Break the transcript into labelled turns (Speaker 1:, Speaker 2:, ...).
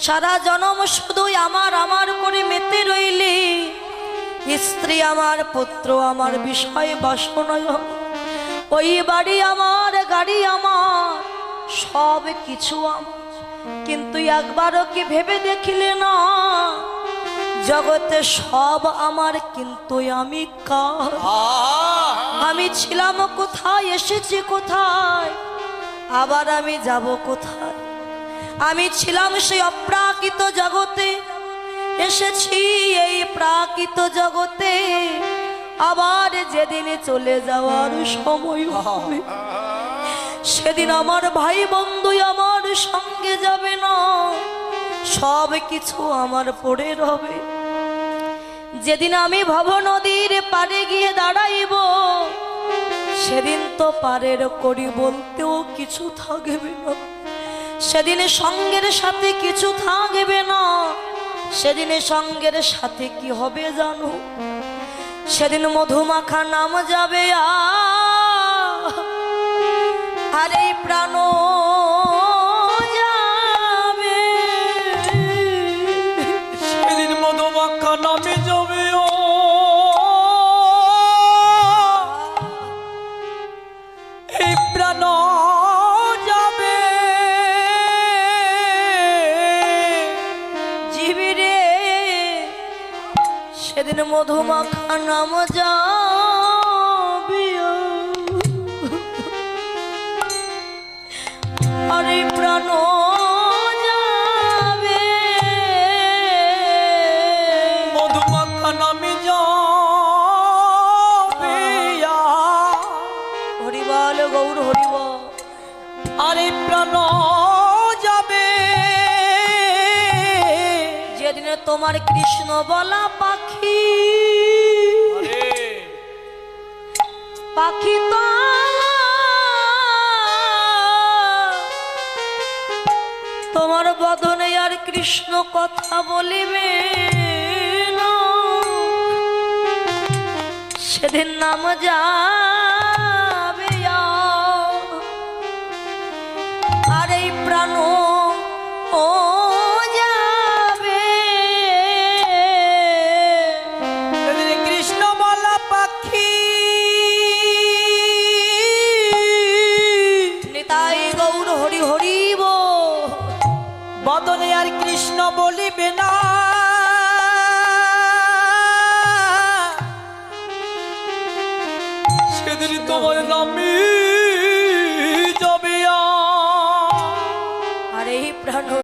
Speaker 1: সারা জনম শুধুই আমার আমার করে মেতে রইলি, স্ত্রী আমার, পুত্র আমার, বিষয় বাসনায় ওই বাড়ি আমার, গাড়ি আমার, সব কিছু আমার। কিন্তু একবারও কি ভেবে দেখিলে না জগতে সব আমার, কিন্তু আমি কার? আমি ছিলাম কোথায়, এসেছি কোথায়, আবার আমি যাব কোথায়? আমি ছিলাম সেই অপ্রাকৃত জগতে, এসেছি এই প্রাকৃত জগতে। আবার যেদিন চলে যাওয়ার সময় হবে, সেদিন আমার ভাই বন্ধু আমার সঙ্গে যাবে না, সব কিছু আমার পড়ে রবে। যেদিন আমি ভব নদীর পাড়ে গিয়ে দাঁড়াইব, সেদিন তো পারের করি বলতেও কিছু থাকবে না, সেদিন সঙ্গের সাথে কিছু থাকবে না। সেদিন সঙ্গের সাথে কি হবে জানো? সেদিন মধুমাখা নাম যাবে আর এই প্রাণ যাবে।
Speaker 2: সেদিন মধুমাখা নামে যাবে এই প্রাণ যাবে।
Speaker 1: জীবিরে সেদিন মধুমাখা নাম যাবে আর এই প্রাণ যাবে।
Speaker 2: মধুমাখা নামে যাবে
Speaker 1: হরিবল গৌর হরিবল।
Speaker 2: আরে প্রাণ যাবে
Speaker 1: যেদিন তোমার কৃষ্ণ বলা পাখি, পাখি তো তোমার বদনে আর কৃষ্ণ কথা বলিবে না, সেদিন নাম যাবে আর এই প্রাণ ও যাবে।
Speaker 2: কৃষ্ণ বলা পাখি
Speaker 1: নিতাই গৌর হরি হরিব।
Speaker 2: বদনে আর কৃষ্ণ বলিবে না, সেদিন তোমার নামে